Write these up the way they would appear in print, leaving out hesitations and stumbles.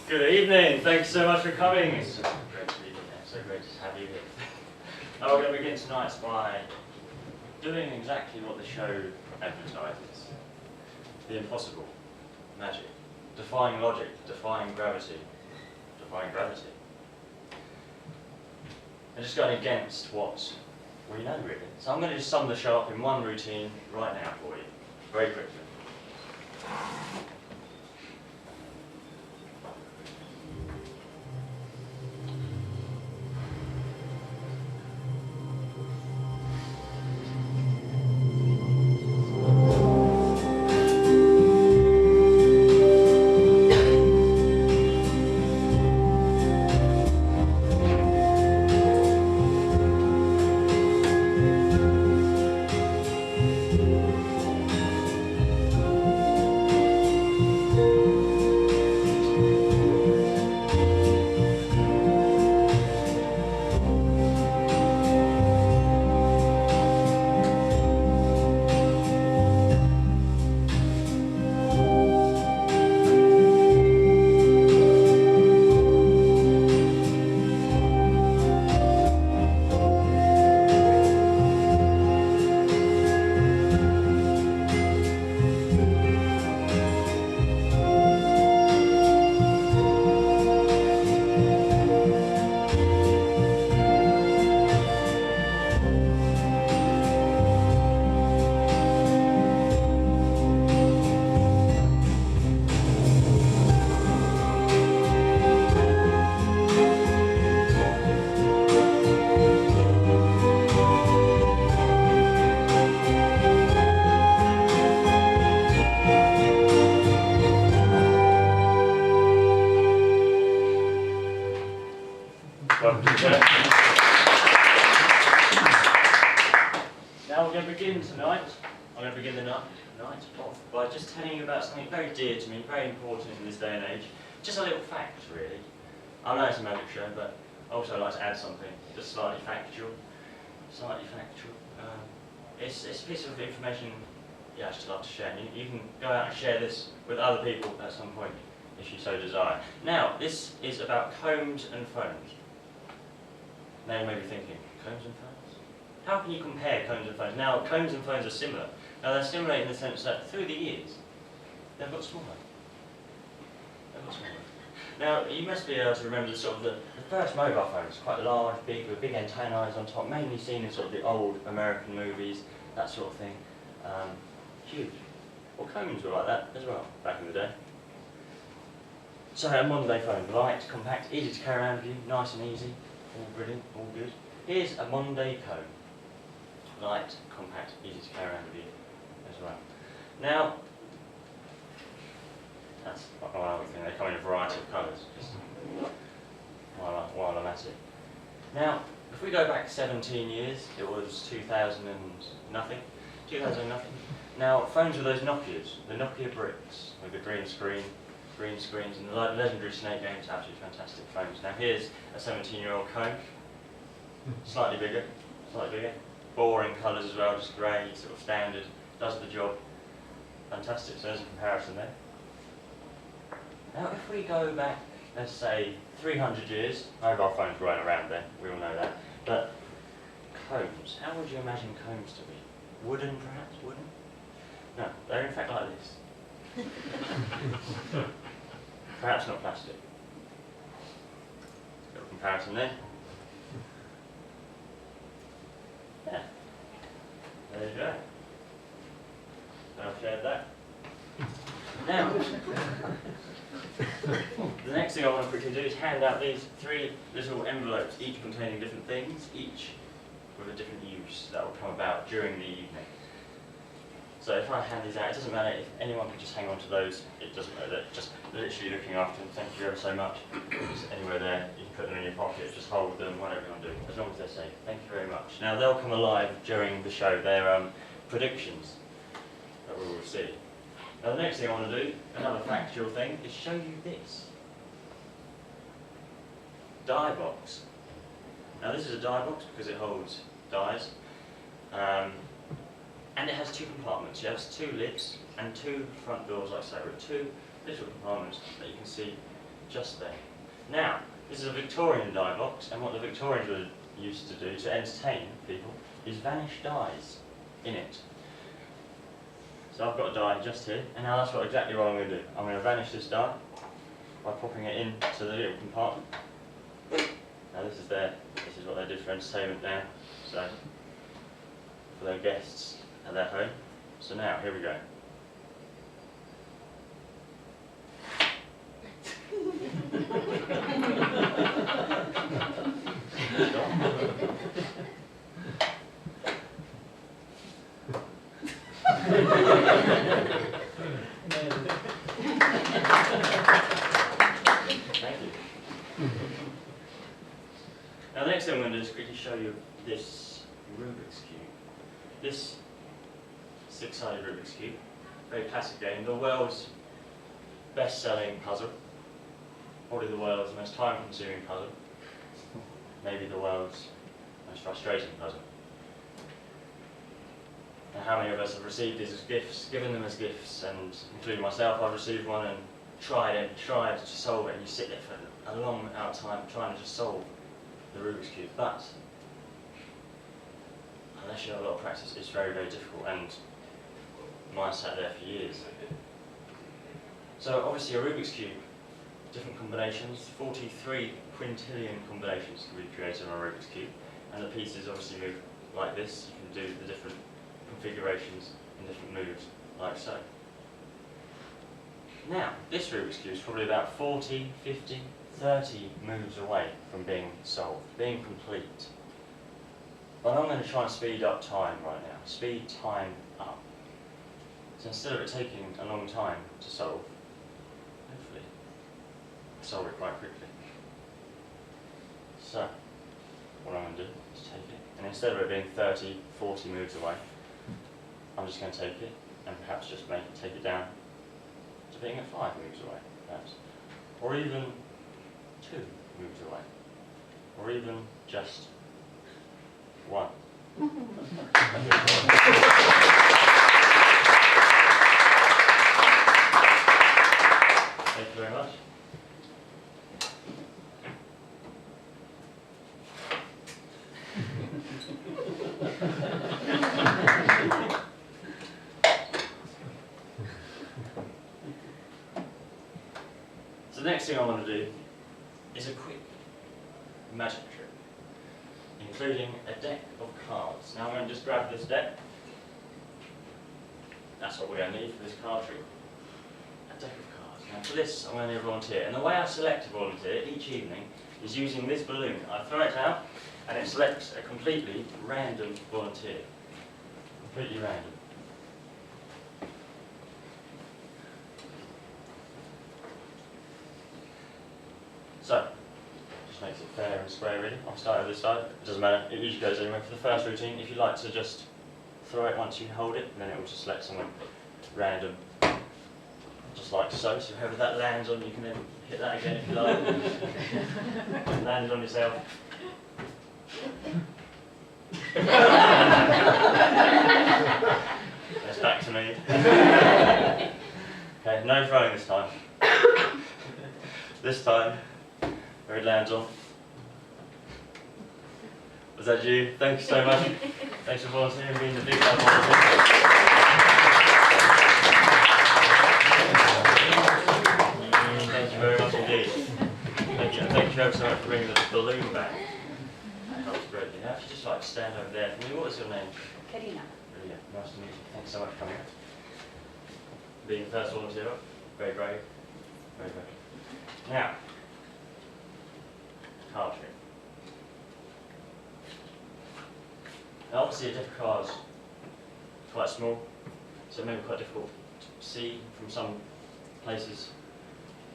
Good evening, thanks so much for coming. It's so great to be here, so great to have you here. Now we're going to begin tonight by doing exactly what the show advertises. The impossible, magic, defying logic, defying gravity, defying gravity. And just going against what we know really. So I'm going to just sum the show up in one routine right now for you, very quickly. Now we're going to begin tonight. I'm going to begin the night off by just telling you about something very dear to me, very important in this day and age. Just a little fact, really. I know it's a magic show, but I also like to add something, just slightly factual. It's a piece of information, yeah, I just love to share. And you can go out and share this with other people at some point, if you so desire. Now, this is about combs and phones. Now you may be thinking, combs and phones? How can you compare combs and phones? Now, combs and phones are similar. Now, they're similar in the sense that through the years, they've got smaller. Now, you must be able to remember the first mobile phones, quite large, big, with big antennae on top, mainly seen in sort of the old American movies, that sort of thing. Huge. Well, combs were like that as well, back in the day. So, a modern day phone, light, compact, easy to carry around with you, nice and easy, all brilliant, all good. Here's a modern day comb. Light, compact, easy to carry around with you as well. Now, that's what I would think. They come in a variety of colours, just while I'm at it. Now, if we go back 17 years, it was 2000 and nothing. Now, phones were those Nokias, the Nokia bricks with the green screens and the legendary Snake games, absolutely fantastic phones. Now, here's a 17-year-old comb, slightly bigger. boring colours as well, just grey, sort of standard, does the job. Fantastic, so there's a comparison there. Now if we go back, let's say 300 years, mobile phones weren't around then, we all know that, but combs, how would you imagine combs to be? Wooden perhaps, wooden? No, they're in fact like this. Perhaps not plastic. Little comparison there. Yeah. There you go. I've shared that. Now, the next thing I want to quickly do is hand out these 3 little envelopes, each containing different things, each with a different use that will come about during the evening. So if I hand these out, it doesn't matter if anyone can just hang on to those, it doesn't matter, just literally looking after them, thank you ever so much. Just anywhere there, you can put them in your pocket, just hold them, whatever you want to do, as long as they're safe. Thank you very much. Now they'll come alive during the show, they're predictions that we will see. Now the next thing I want to do, another factual thing, is show you this. Die box. Now this is a die box because it holds dies. And it has 2 compartments. It has 2 lids and 2 front doors like so, with 2 little compartments that you can see just there. Now, this is a Victorian die box, and what the Victorians were used to do to entertain people is vanish dies in it. So I've got a die just here, and now that's exactly what I'm going to do. I'm going to vanish this die by popping it into the little compartment. Now this is what they did for entertainment now, so for their guests at their home. So now, here we go. Thank you. Now the next thing I'm going to do is quickly show you this Rubik's Cube. This 6-sided Rubik's Cube, very classic game, the world's best-selling puzzle, probably the world's most time-consuming puzzle, maybe the world's most frustrating puzzle. Now how many of us have received these as gifts, given them as gifts, and including myself, I've received one and tried to solve it, and you sit there for a long amount of time trying to just solve the Rubik's Cube, but unless you have a lot of practice, it's very, very difficult, and mine sat there for years. So obviously a Rubik's Cube, different combinations, 43 quintillion combinations can be created on a Rubik's Cube, and the pieces obviously move like this. You can do the different configurations and different moves like so. Now, this Rubik's Cube is probably about 40, 50, 30 moves away from being solved, being complete. But I'm going to try and speed up time right now, speed time up. So instead of it taking a long time to solve, hopefully solve it quite quickly. So, what I'm going to do is take it, and instead of it being 30, 40 moves away, I'm just going to take it, and perhaps just take it down to being at 5 moves away, perhaps. Or even 2 moves away. Or even just 1. Thank you very much. So the next thing I want to do is a quick magic trick, including a deck of cards. Now I'm going to just grab this deck. That's what we're going to need for this card trick. A deck of cards. Now for this, I'm going to need a volunteer. And the way I select a volunteer each evening is using this balloon. I throw it out, and it selects a completely random volunteer. Completely random. So, just makes it fair and square really. I'll start with this side. It doesn't matter, it usually goes anyway. For the first routine, if you like to just throw it once you hold it, then it will just select someone random. Just like so. So whoever that lands on, you can then hit that again if you like. Land on yourself. It's back to me. Okay, no throwing this time. This time, where it lands on. Was that you? Thank you so much. Thanks for volunteering, being the big club volunteer. Thank you very much indeed. Thank you, and thank you ever so much for bringing the balloon back. That helps greatly. Now, if you just like to stand over there for me, what was your name? Karina. Brilliant. Nice to meet you. Thanks so much for coming out. Being the first volunteer, very brave. Very brave. Now, card trick. Now obviously a deck of cards is quite small, so it may be quite difficult to see from some places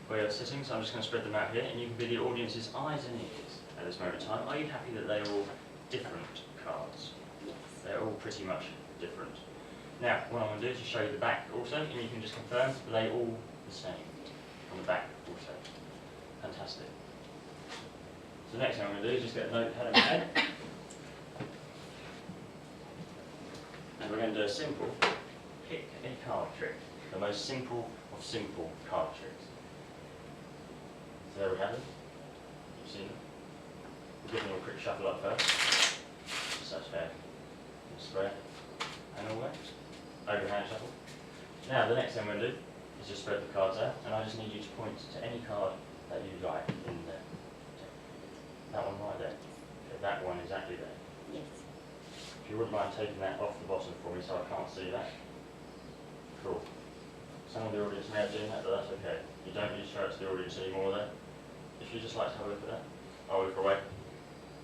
where you're sitting, so I'm just going to spread them out here, and you can be the audience's eyes and ears at this moment in time. Are you happy that they're all different cards? Yes. They're all pretty much different. Now, what I'm going to do is just show you the back also, and you can just confirm that they all the same on the back also. Fantastic. So the next thing I'm going to do is just get a notepad in my head. And we're going to do a simple pick a card trick. The most simple of simple card tricks. So there we have them. You've seen them. We'll give them a quick shuffle up first. Such fair. Spread. And all that. Overhand shuffle. Now the next thing we're going to do is just spread the cards out, and I just need you to point to any card that you like in there. That one right there. Okay, that one exactly there. Yes. If you wouldn't mind taking that off the bottom for me so I can't see that. Cool. Some of the audience may have done that, but that's okay. You don't need to show it to the audience anymore there. If you just like to have a look at that, I'll look away.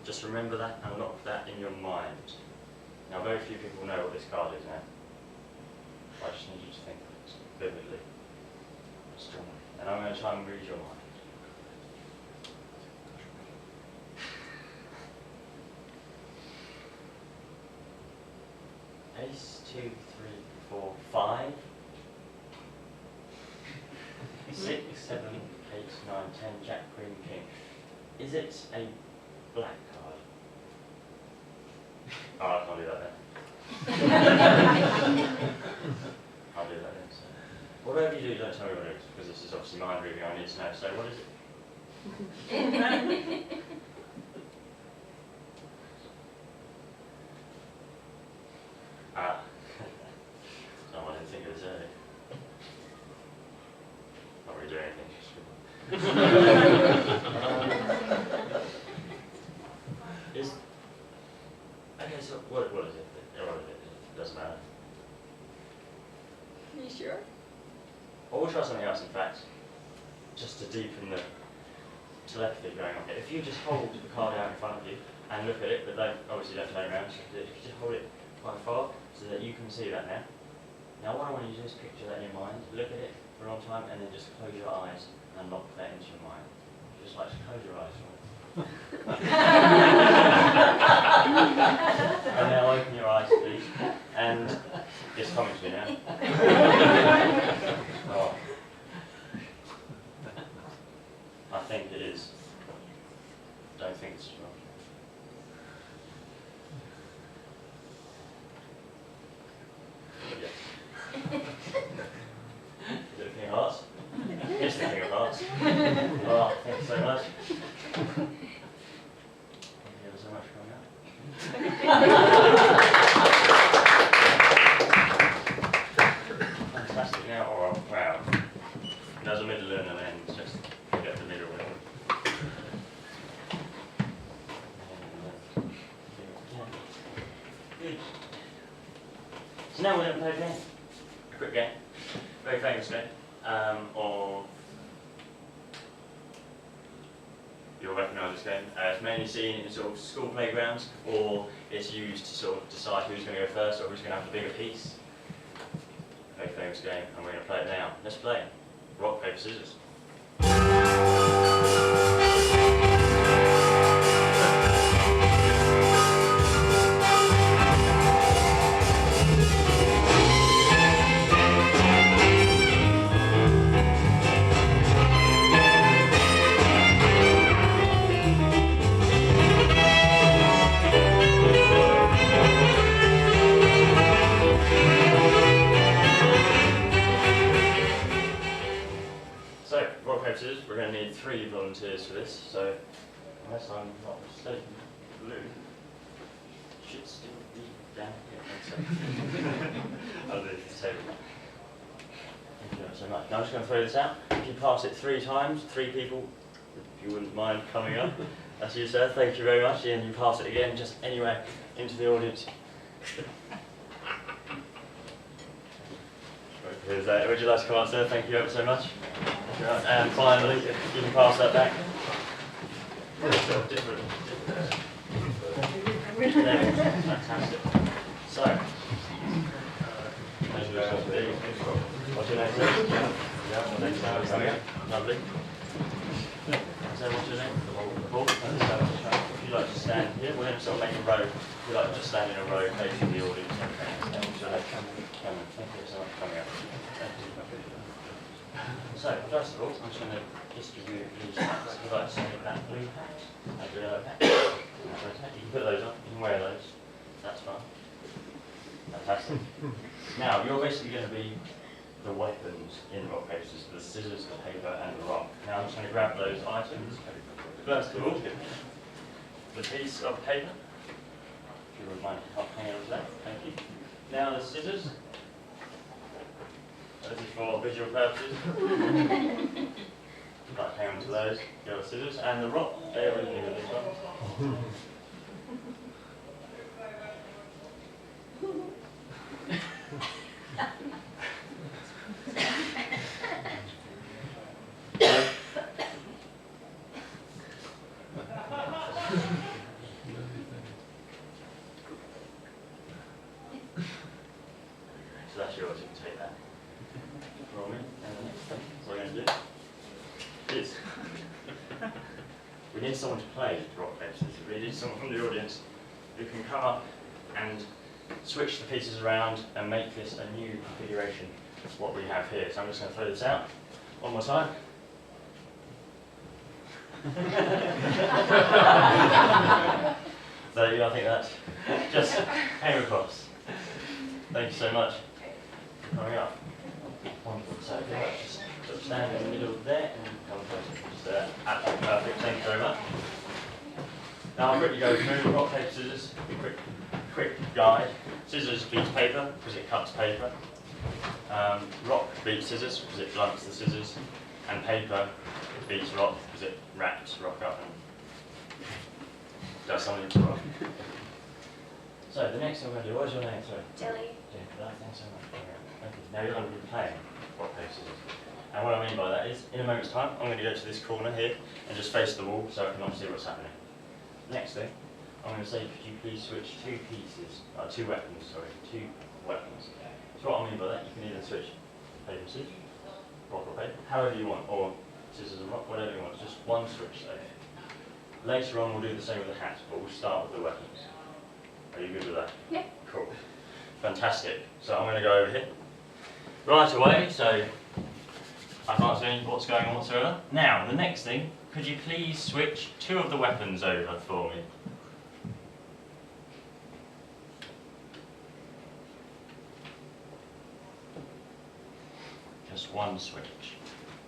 Just remember that and lock that in your mind. Now very few people know what this card is now. I just need you to think of it vividly, strongly. And I'm going to try and read your mind. Ace, 2, 3, 4, 5, 6, 7, 8, 9, 10, Jack, Queen, King. Is it a black card? Oh, I can't do that then. I'll do that then. So. Whatever you do, don't tell me what it is, because this is obviously mind reading. I need to know. So, what is it? Ah, no, I didn't think it was early. Not really doing anything. Is okay. So what is it? What is it? It doesn't matter. Are you sure? Or we'll try something else. In fact, just to deepen the telepathy going on here. If you just hold the card out in front of you and look at it, but obviously don't turn around. So if you just hold it quite far so that you can see that now. Now what I want you to do is picture that in your mind, look at it for a long time, and then just close your eyes and lock that into your mind. Just like to close your eyes for me. And now open your eyes, please. And it's coming to me now. Oh. I think it is. Don't think it's wrong. Yes. Is it the King of Hearts? It's the King of Hearts. Oh, thank you so much. Thank you ever so much for coming out. Fantastic. Now, oh, wow. There's a middle and an end. Just get the middle one. Good. So now we're going to play a game. A quick game. Very famous game. Of you'll recognise this game. It's mainly seen in sort of school playgrounds, or it's used to sort of decide who's going to go first or who's going to have the bigger piece. Very famous game, and we're going to play it now. Let's play. Rock, paper, scissors. 3 volunteers for this, so unless I'm not mistaken, blue should still be down here. Under the table. Thank you so much. Now I'm just going to throw this out. If you pass it 3 times, 3 people, if you wouldn't mind coming up. That's you, sir. Thank you very much. And you pass it again, just anywhere into the audience. Would you like to come up, sir? Thank you ever so much. And finally, if you can pass that back. Different. Fantastic. So, what's your name, sir? Yeah, thanks for coming up. Lovely. So, what's your name? Paul. If you'd like to stand here, we're going to sort of make a row. If you'd like to stand in a row facing the audience. Cameron, thank you so much for coming up. So, first of all, I'm just going to distribute these hats. If you'd like to see that blue hat, and the yellow hat, you can put those on, you can wear those, that's fine. Fantastic. Now, you're basically going to be the weapons in rock, paper, scissors, the scissors, the paper, and the rock. Now, I'm just going to grab those items. First of all, the piece of paper. If you wouldn't mind hanging on to that, thank you. Now, the scissors. This is for visual purposes. Like hang on to those, go with scissors, and the rock, bear with me with this one. So that's yours, you can take that. Roll me, and the next thing, what we're going to do is we need someone to play rock, paper, scissors. We need someone from the audience who can come up and switch the pieces around and make this a new configuration of what we have here. So I'm just going to throw this out one more time. So I think that just came across. Thank you so much for coming up. Wonderful. So just stand in the middle there and come closer. Just absolutely perfect. Thank you very much. Now I'm ready to go through rock, paper, scissors. Quick guide. Scissors beats paper because it cuts paper. Rock beats scissors because it blunts the scissors. And paper beats rock because it wraps rock up and does something to rock. So the next thing we're going to do, what's your name, sorry? Jelly. Thanks so much. Thank you. Now you're going to be playing rock, paper, scissors. And what I mean by that is, in a moment's time, I'm going to go to this corner here and just face the wall so I can not see what's happening. Next thing, I'm going to say, could you please switch two weapons. So what I mean by that, you can either switch paper, scissors, rock or paper, however you want, or scissors and rock, whatever you want. Just one switch though. Later on, we'll do the same with the hats, but we'll start with the weapons. Are you good with that? Yeah. Cool. Fantastic. So I'm going to go over here right away, so I can't see what's going on whatsoever. Now, the next thing, could you please switch two of the weapons over for me? Just one switch.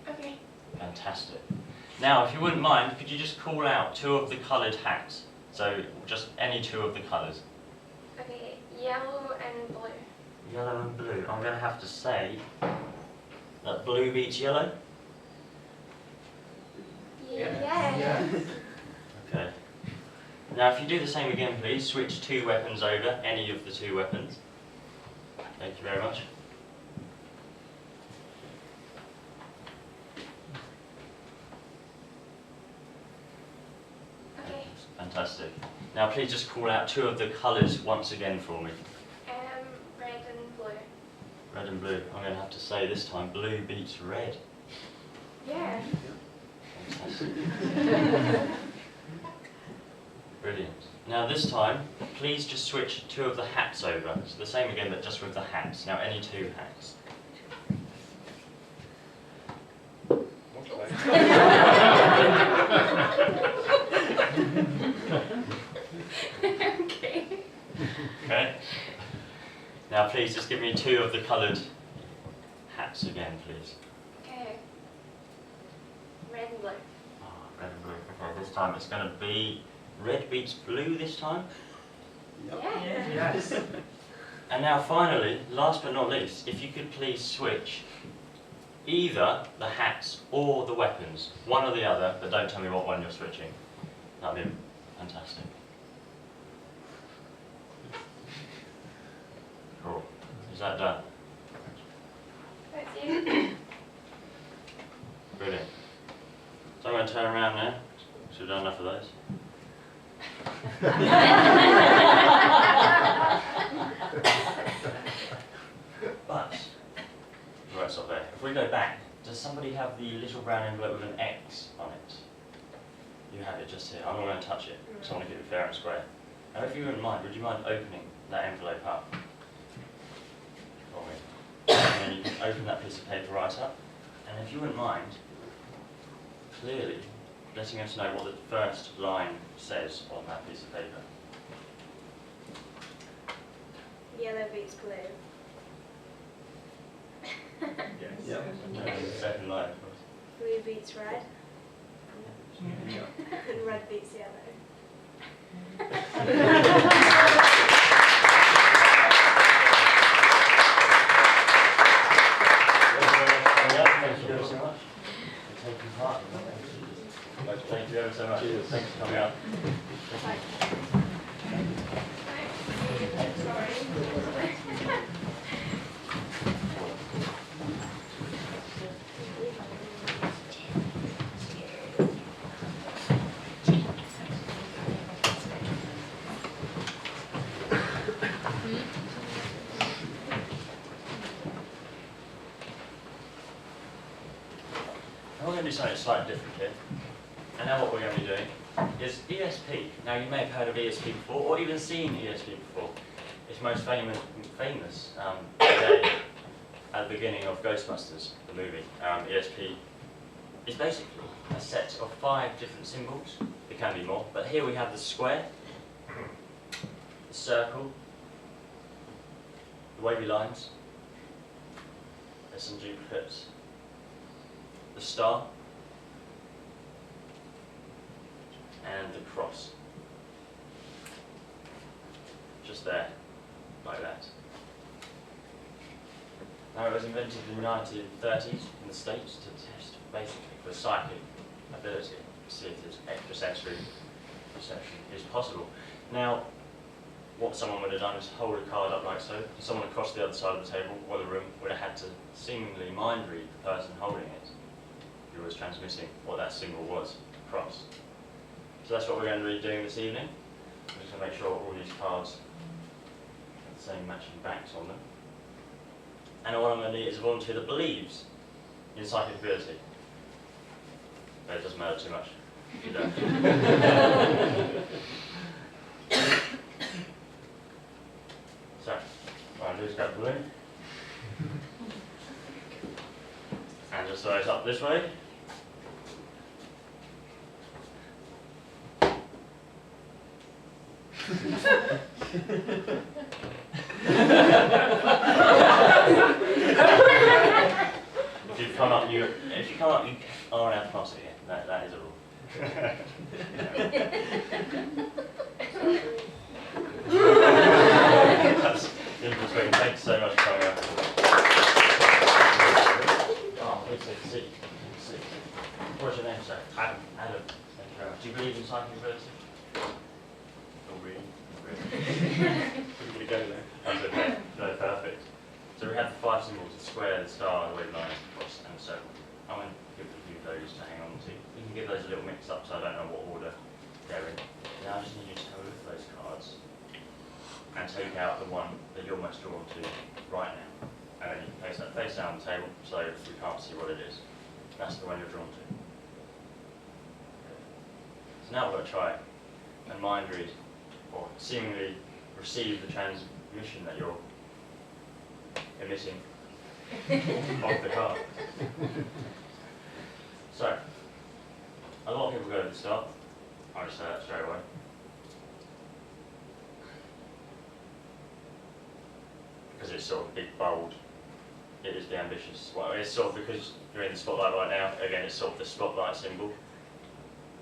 Okay. Fantastic. Now, if you wouldn't mind, could you just call out two of the coloured hats? So, just any two of the colours. Okay, yellow and blue. Yellow and blue. I'm going to have to say that blue beats yellow. Yeah. Okay. Now, if you do the same again, please, switch two weapons over, any of the two weapons. Thank you very much. Okay. Fantastic. Now, please just call out two of the colours once again for me. Red and blue. Red and blue. I'm going to have to say this time, blue beats red. Yeah. Fantastic. Brilliant. Now this time, please just switch two of the hats over. So the same again, but just with the hats. Now any two hats. Okay. Okay. Now please just give me two of the coloured hats again, please. Okay. Red and blue. Okay, this time it's going to be red beats blue this time. Yeah. Yes. And now finally, last but not least, if you could please switch either the hats or the weapons, one or the other, but don't tell me what one you're switching. That'd be fantastic. Cool. Is that done? That's you. Brilliant. So I'm going to turn around now, so we've done enough of those. But, right, stop there. If we go back, does somebody have the little brown envelope with an X on it? You have it just here. I'm not going to touch it, so I want to keep it fair and square. Now, if you wouldn't mind, would you mind opening that envelope up for me? And then you can open that piece of paper right up. And if you wouldn't mind, clearly letting us know what the first line says on that piece of paper. Yellow beats blue. Yep. And the second line, of course. Blue beats red. Yep. And red beats yellow. Thank you ever so much for taking part. Thank you ever so much. Cheers. Thanks for coming up. Sorry. We're going to do something slightly different here. And now what we're going to be doing is ESP. Now you may have heard of ESP before, or even seen ESP before. It's most famous today at the beginning of Ghostbusters, the movie. ESP is basically a set of 5 different symbols. It can be more, but here we have the square, the circle, the wavy lines. There's some duplicates. The star, and the cross. Just there, like that. Now it was invented in the 1930s in the States to test basically for psychic ability, to see if this extrasensory perception is possible. Now, what someone would have done is hold a card up like so, and someone across the other side of the table or the room would have had to seemingly mind read the person holding it, who was transmitting what that symbol was across. So that's what we're going to be doing this evening. We're just going to make sure all these cards have the same matching backs on them. And what I'm going to need is a volunteer that believes in psychic ability. But it doesn't matter too much if you don't. So, what I'll do is grab the balloon. And just throw it up this way. If you come up, you are allowed to pass it again. That is a rule. That's interesting. Thanks so much for coming up. Oh, please take a seat. What's your name, sir? Adam. Adam. Thank you very much. Do you believe in psychic ability? Not really. We're going to go there. That's okay. No, perfect. So we have the 5 symbols: the square, the star, the wavy line, the cross, and the circle. I'm going to give you those to hang on to. You can give those a little mix up, so I don't know what order they're in. Now I just need you to have a look at those cards and take out the one that you're most drawn to right now. And then you can place that face down on the table so we can't see what it is. That's the one you're drawn to. So now we're going to try and mind read, or seemingly receive the transmission that you're emitting off the card. So, a lot of people go to the start. I'll just say that straight away. Because it's sort of big, bold. It is the ambitious. Well, it's sort of because you're in the spotlight right now. Again, it's sort of the spotlight symbol.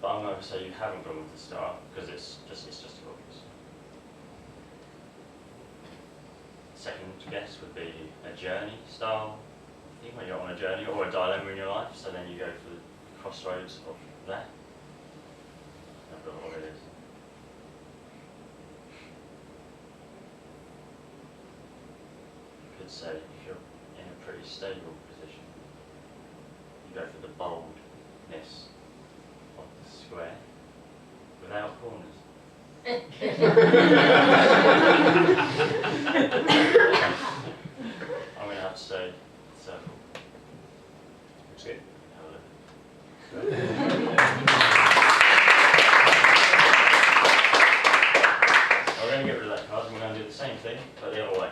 but I'm going to say you haven't gone with the star because it's just obvious. Second guess would be a journey style thing when you're on a journey or a dilemma in your life, so then you go for the crossroads of that. I've got what it is. You could say if you're in a pretty stable position, you go for the boldness of the square without corners. I'm going to have to say circle. Looks good. Have a look. We're going to get rid of that card and we're going to do the same thing, but the other way.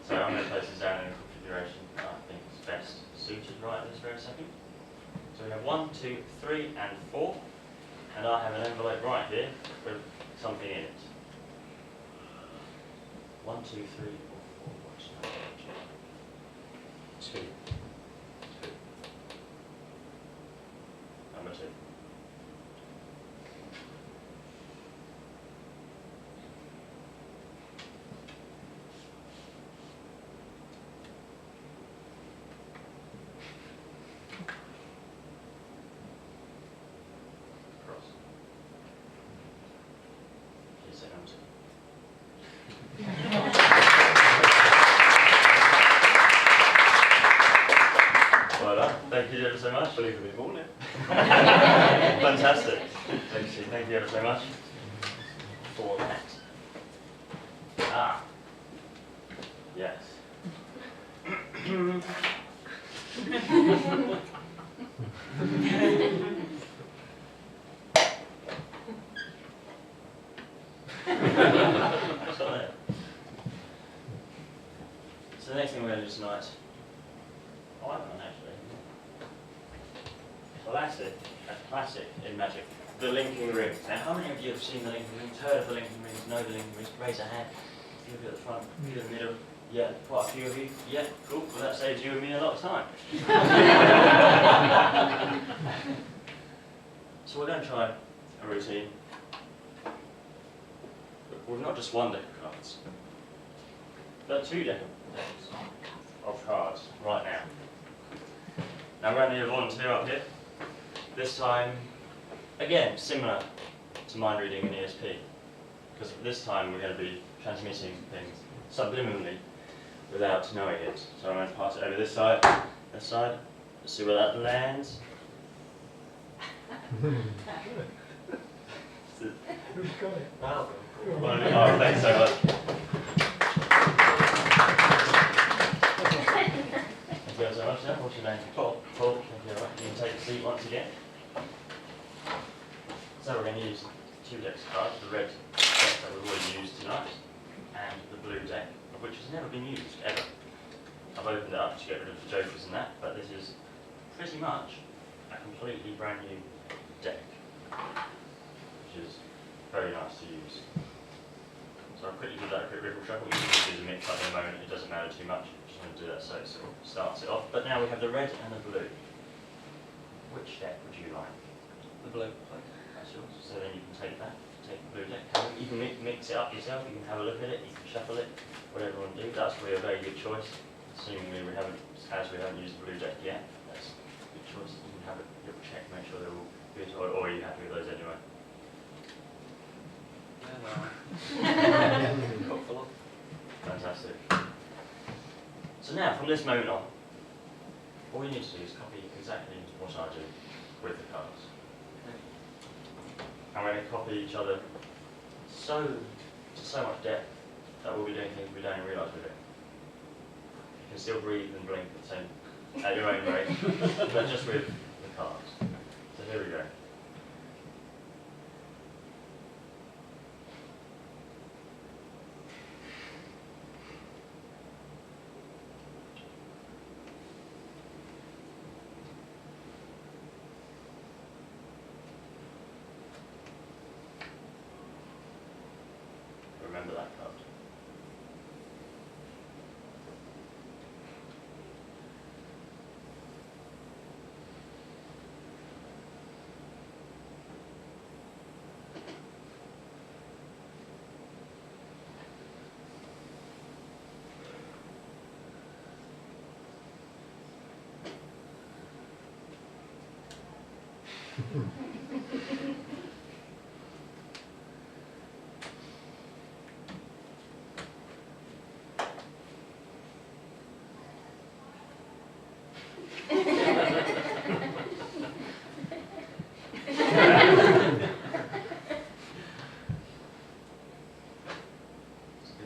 So I'm going to place this down in a configuration that I think is best suited right at this very second. So we have 1, 2, 3, and 4, and I have an envelope right here with something in it. 1, 2, 3, or 4. What's that? 2. 2. Number 2. Cross. Please say number 2. Well done. Thank you ever so much. Believe a bit more now. Fantastic. Thank you ever so much for that. Ah. Yes. Stop there. So the next thing we're going to do tonight, I like one actually. A classic in magic, the linking rings. Now, how many of you have seen the linking rings, heard of the linking rings, know the linking rings? Raise a hand. A few of you at the front, a few in the middle. Yeah, quite a few of you. Yeah, cool. Well, that saves you and me a lot of time. So we're going to try a routine. With not just one deck of cards, but 2 decks of cards right now. Now we're going to need a volunteer up here. This time, again, similar to mind reading and ESP, because this time we're going to be transmitting things subliminally without knowing it. So I'm going to pass it over this side, let's see where that lands. Who's got it? Oh, thanks so much. Thank you so much, sir. What's your name? Paul. Paul, thank you very much. You can take a seat once again. So we're going to use 2 decks of cards, the red deck that we've already used tonight, and the blue deck, which has never been used, ever. I've opened it up to get rid of the jokers and that, but this is pretty much a completely brand new deck, which is very nice to use. So I'll quickly give that a quick ripple shuffle. You can do the mix up in a moment, it doesn't matter too much. Just want to do that so it sort of starts it off. But now we have the red and the blue. Which deck would you like? The blue. That's yours. So then you can take that, take the blue deck. You can mix it up yourself, you can have a look at it, you can shuffle it, whatever you want to do. That's probably a very good choice. Assuming we haven't used the blue deck yet, that's a good choice. You can have a little check, make sure they're all good, or are you happy with those anyway? Fantastic. So now, from this moment on, all you need to do is copy exactly what I do with the cards. And we're going to copy each other to so much depth that we'll be doing things we don't even realise we're doing. You can still breathe and blink at your own rate, but just with the cards. So here we go. Remember that card. The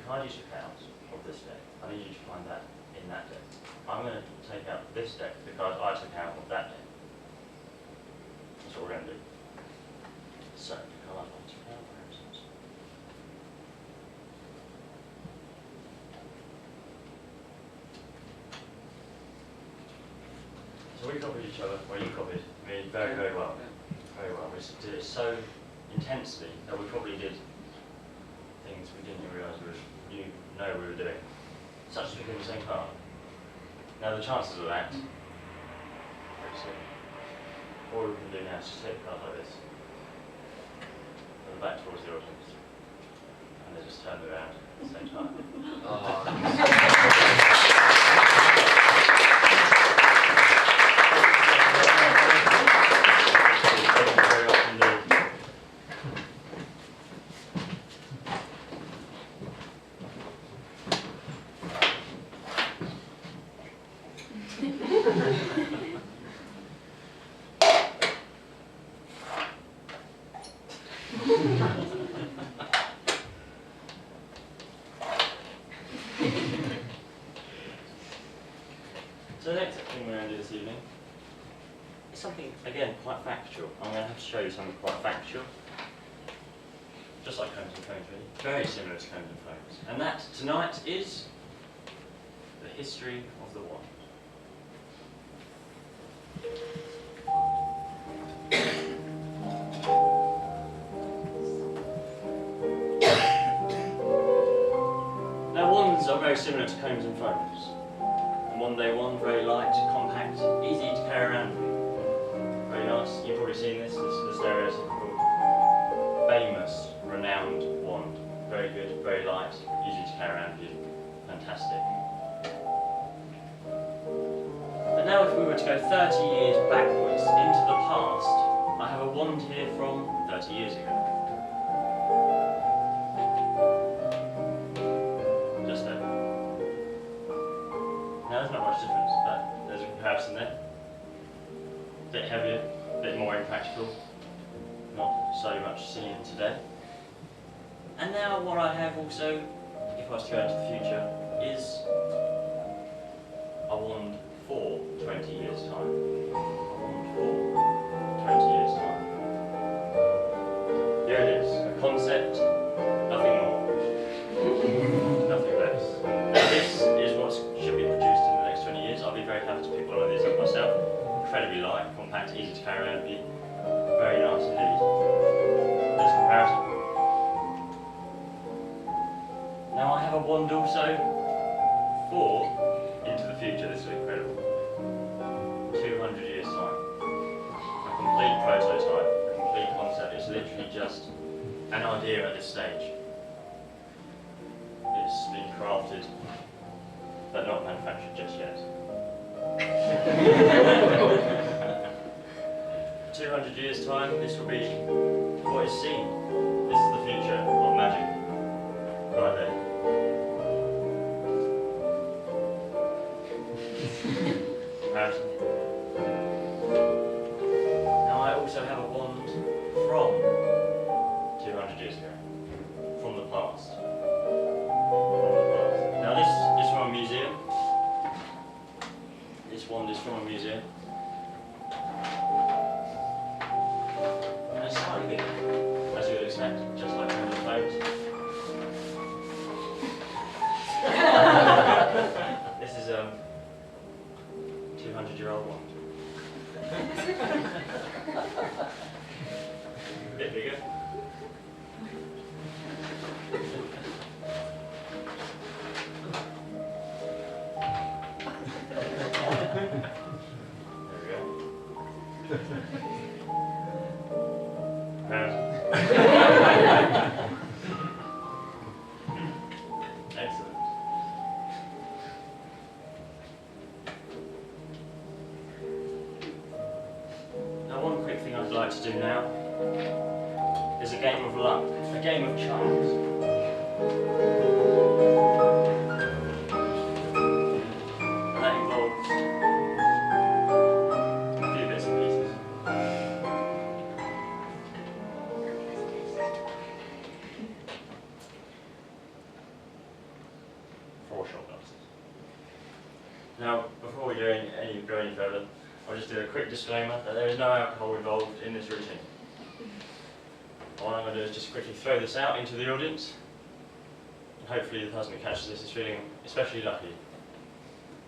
card you took out of this deck, I need you to find that in that deck. I'm going to take out this deck, the card I took out of that deck. That's what we're going to do. So, the card I took out, for instance. So we copied each other, well you copied me very, very well. Very well. We did it so intensely that we probably did things we didn't realise we were doing, such as picking the same card. Now the chances of that, very slim. All we can do now is just take the card like this, and back towards the audience, and then just turn it around at the same time. Very often do. So the next thing we're going to do this evening is something, again, quite factual. I'm going to have to show you something quite factual. Just like cones and phones, really. Very similar to cones and phones. And that, tonight, is the history of the wand. Now, wands are very similar to cones and phones. And one day wand, very light, compact, easy to carry around. Very nice. You've probably seen this. This is the stereotypical, famous, renowned wand. Very good, very light, easy to carry around with you. Fantastic. But now if we were to go 30 years backwards into the past, I have a wand here from 30 years ago. Just there. Now there's not much difference, but there's a comparison there. A bit heavier, a bit more impractical, not so much seen today. And now what I have also, if I was to go into the future, is a wand for 20 years' time. A wand for 20 years' time. Here it is, a concept, nothing more, nothing less. Now this is what should be produced in the next 20 years. I'll be very happy to pick one of these up myself. Incredibly light, compact, easy to carry around with you. Very nice indeed. There's a comparison. Now I have a wand also for into the future. This is incredible. 200 years time. A complete prototype, a complete concept. It's literally just an idea at this stage. It's been crafted, but not manufactured just yet. 200 years time, this will be what is seen. This is the future of magic. Right there. Comparison. Now I also have a wand from 200 years ago. From the past. From the past. Now this is from a museum. This wand is from a museum. And it's slightly bigger, as you would expect, just like one of the phones. This is a 200-year-old wand. A bit bigger. game of chance. And that involves a few bits and pieces. 4 shot glasses. Now, before we go any further, I'll just do a quick disclaimer that there is no alcohol involved in this routine. All I'm going to do is just quickly throw this out into the audience, and hopefully the person who catches this is feeling especially lucky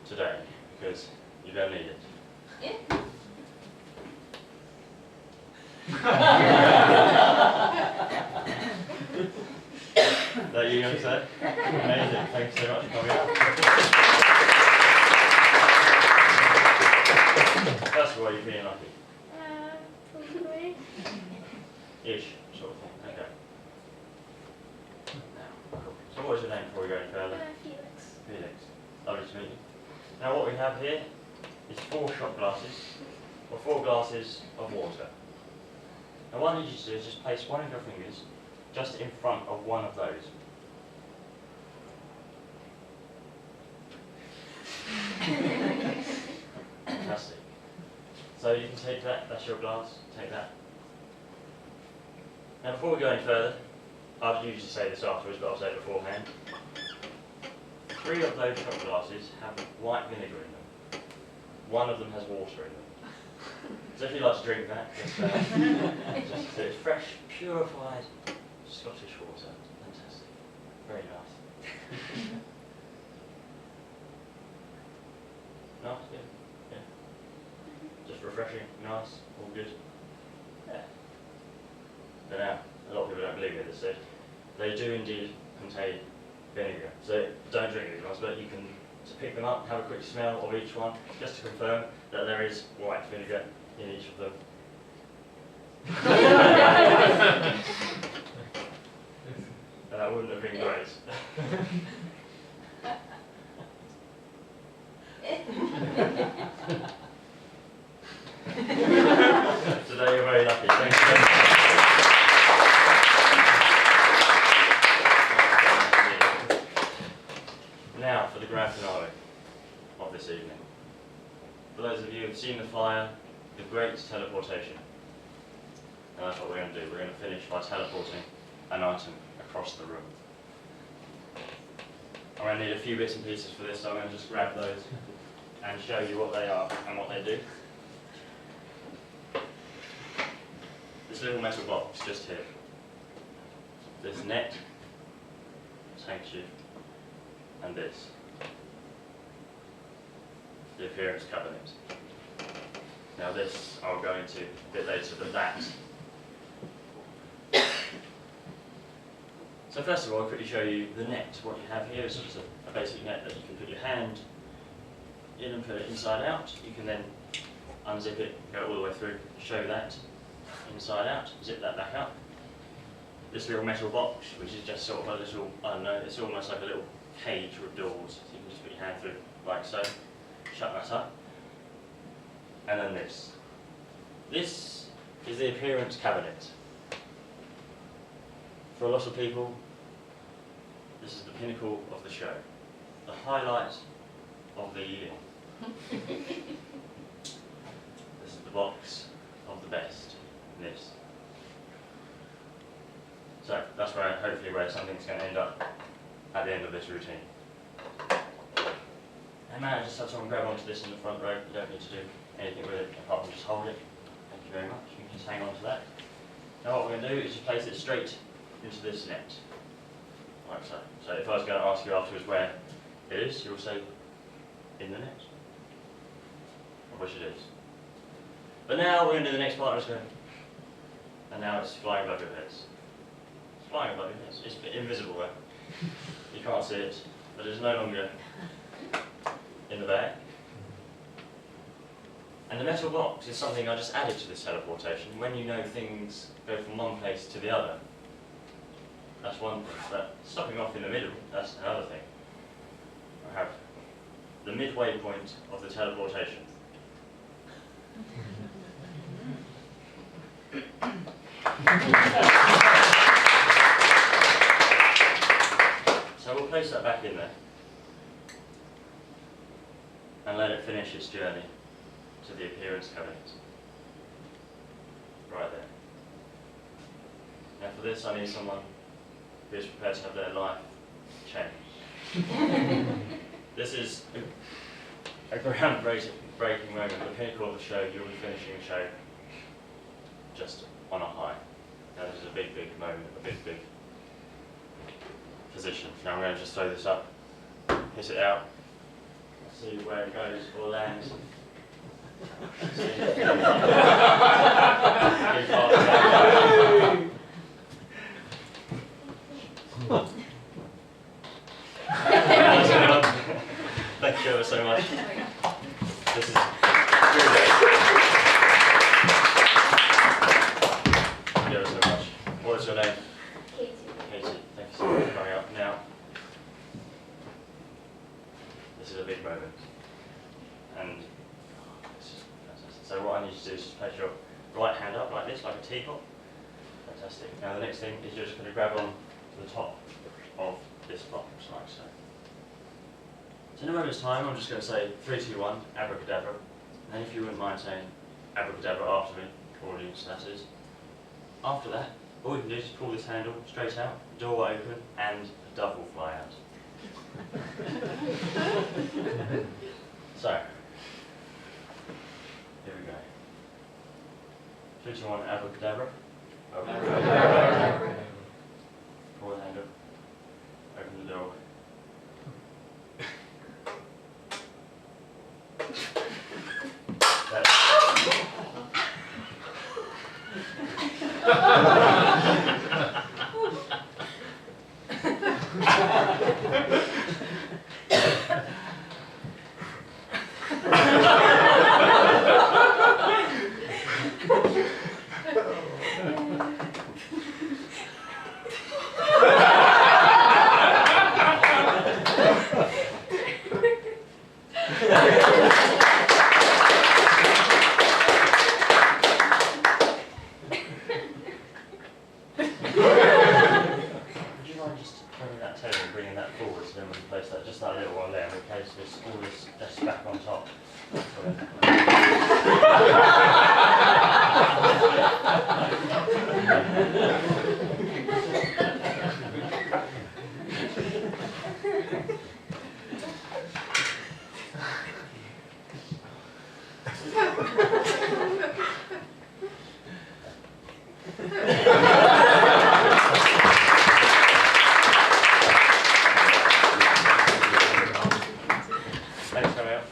today, because you're going to need it. Is that you going to say? Amazing, thanks so much for coming out. First of all, you're feeling lucky? Probably. Ish, sort of thing, okay. Now, cool. So what is your name before we go any further? Felix. Felix. Lovely to meet you. Now what we have here is 4 shot glasses, or 4 glasses of water. Now what I need you to do is just place one of your fingers just in front of one of those. Fantastic. So you can take that, that's your glass, take that. Now before we go any further, I'd usually say this afterwards, but I'll say it beforehand. 3 of those shot glasses have white vinegar in them. 1 of them has water in them. So if you'd like to drink that, just it's fresh, purified Scottish water. Fantastic. Very nice. Nice, yeah. Just refreshing, nice, all good. Yeah. But now, a lot of people don't believe me at this stage. They do indeed contain vinegar. So don't drink these ones, but you can just pick them up, have a quick smell of each one, just to confirm that there is white vinegar in each of them. And that wouldn't have been great. Today you're very lucky. Thank you very much. Now for the grand finale of this evening. For those of you who have seen the flyer, the great teleportation. And that's what we're going to do. We're going to finish by teleporting an item across the room. I'm going to need a few bits and pieces for this, so I'm going to just grab those and show you what they are and what they do. This little metal box just here. This net, this handkerchief, and this. The appearance cabinet. Now this I'll go into a bit later, but that. So first of all, I'll quickly show you the net. What you have here is just a basic net that you can put your hand in and put it inside out. You can then unzip it, go all the way through, show that inside out, zip that back up. This little metal box, which is just sort of a little, I don't know, it's almost like a little cage with doors. So you can just put your hand through like so, shut that up. And then this. This is the appearance cabinet. For a lot of people, this is the pinnacle of the show. The highlight of the evening. This is the box of the best. This. So that's where hopefully where something's going to end up at the end of this routine. And man, I just have someone grab onto this in the front row. You don't need to do anything with it apart from just hold it. Thank you very much. You can just hang on to that. Now what we're going to do is just place it straight into this net. Like so. So if I was going to ask you afterwards where it is, you'll say in the net. I wish it is. But now we're going to do the next part. And now it's flying above your heads. It's flying above your heads. It's invisible there. You can't see it, but it's no longer in the bag. And the metal box is something I just added to this teleportation. When you know things go from one place to the other, that's one thing. But stopping off in the middle, that's another thing. I have the midway point of the teleportation. place that back in there and let it finish its journey to the appearance cabinet. Right there. Now for this I need someone who is prepared to have their life changed. This is a groundbreaking moment, the pinnacle of the show. You'll be finishing the show just on a high. Now this is a big moment, a big position. Now I'm going to just throw this up, hit it out, see where it goes or lands. Thank you ever so much. This is really Thank you ever so much. What is your name? Katie. Katie, thank you so much for coming up. Now, this is a big moment. And this is fantastic. So what I need you to do is just place your right hand up like this, like a teapot. Fantastic. Now the next thing is you're just going to grab on to the top of this box, like so. So in a moment's time, I'm just going to say 3, 2, 1, abracadabra. And if you wouldn't mind saying abracadabra after me, audience that is. After that, all you can do is just pull this handle straight out, the door will open, and a dove will fly out. So, here we go. 3, 2, 1, abracadabra. Open. Pull the handle. Open the door. Thanks for coming out.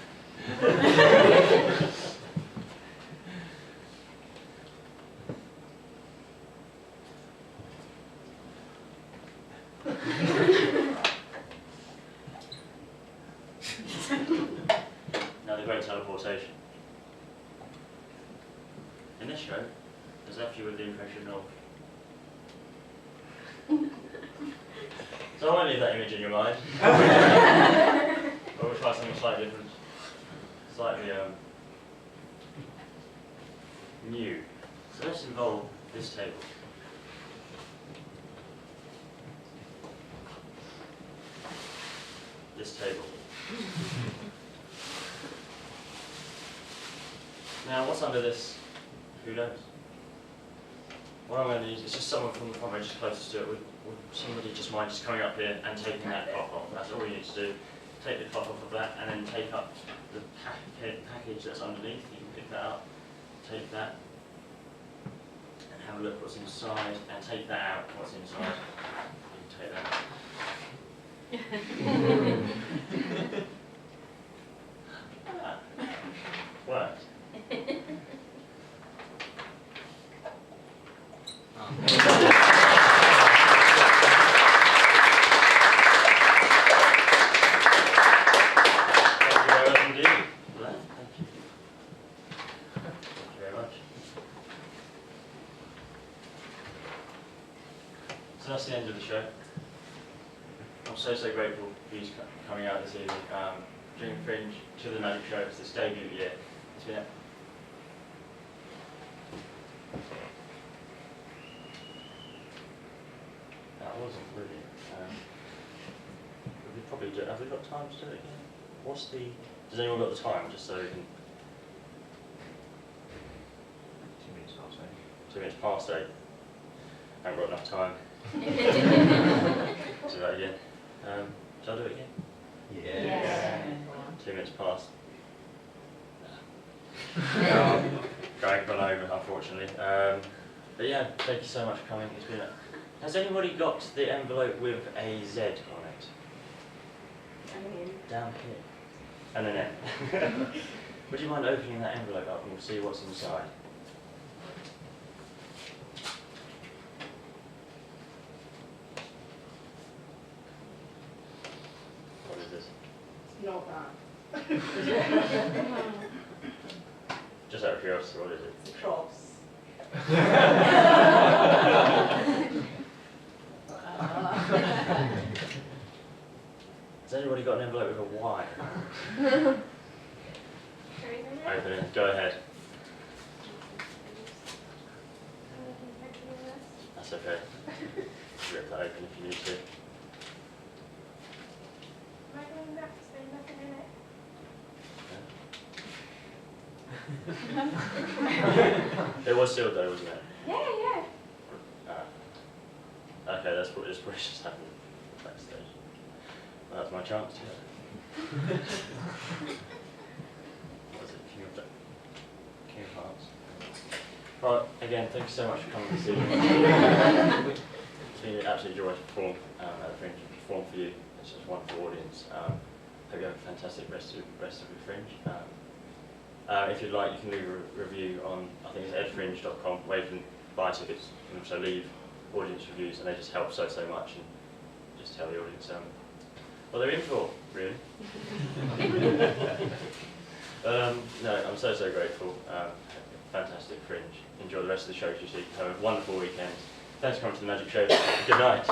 Now the great teleportation. In this show, has left you with the impression of... So I won't leave that image in your mind. But we'll try something slightly different. Slightly new. So let's involve this table. This table. Now what's under this? Who knows? What I'm going to need is just someone from the front row just closest to it. Would somebody just mind just coming up here and taking that cloth off? That's all you need to do. Take the cloth off of that and then take up the package that's underneath. You can pick that up, take that, and have a look what's inside, and take that out, what's inside. You can take that. Ah, worked. So that's the end of the show. I'm so grateful for you coming out this evening. Dream Fringe to the Magic Show. It's this debut year. It's been that wasn't brilliant. could probably do it. Have we got time to do it again? What's the... Does anyone got the time, just so we can... 2 minutes past 8. 2 minutes past 8. Haven't got enough time. Do that again. Shall I do it again? Yeah. 2 minutes past. Going gone over, unfortunately. But yeah, thank you so much for coming. It's been Has anybody got the envelope with a Z on it? Down here. And an N. Would you mind opening that envelope up and we'll see what's inside? What is this? Not that. Just out of curiosity, what is it? It's a cross. Has anybody got an envelope with a Y? Open it. Go ahead. That's okay. Rip that open if you need to. Am I going back to say nothing in it? It was sealed though, wasn't it? Yeah, yeah. Okay, that's what just happened backstage. Well, that's my chance, yeah. What was it? King of Hearts. Right, again, thank you so much for coming this evening. It's been an absolute joy to perform at the Fringe and perform for you. It's just a wonderful audience. Hope you have a fantastic rest of your Fringe. If you'd like, you can leave a review on, I think it's edfringe.com, where you can buy tickets. You can also leave audience reviews, and they just help so much, and just tell the audience what they're in for, really. No, I'm so grateful. Fantastic Fringe. Enjoy the rest of the shows you see. Have a wonderful weekend. Thanks for coming to the Magic Show. Good night.